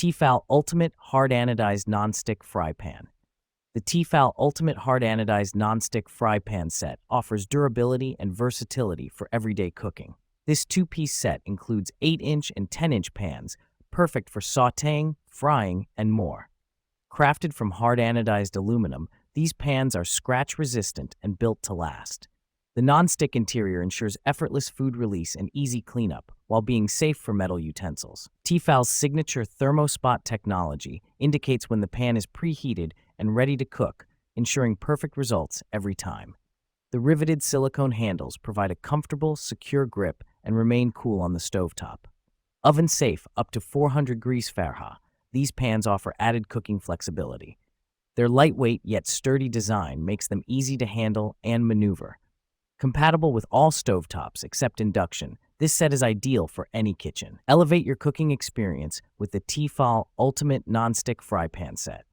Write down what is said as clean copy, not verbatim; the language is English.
T-fal Ultimate Hard-Anodized Nonstick Fry Pan. The T-fal Ultimate Hard-Anodized Nonstick Fry Pan set offers durability and versatility for everyday cooking. This two-piece set includes 8-inch and 10-inch pans, perfect for sautéing, frying, and more. Crafted from hard-anodized aluminum, these pans are scratch-resistant and built to last. The non-stick interior ensures effortless food release and easy cleanup, while being safe for metal utensils. T-fal's signature thermospot technology indicates when the pan is preheated and ready to cook, ensuring perfect results every time. The riveted silicone handles provide a comfortable, secure grip and remain cool on the stovetop. Oven-safe up to 400 degrees Fahrenheit, these pans offer added cooking flexibility. Their lightweight yet sturdy design makes them easy to handle and maneuver. Compatible with all stovetops except induction, this set is ideal for any kitchen. Elevate your cooking experience with the T-fal Ultimate Nonstick Fry Pan Set.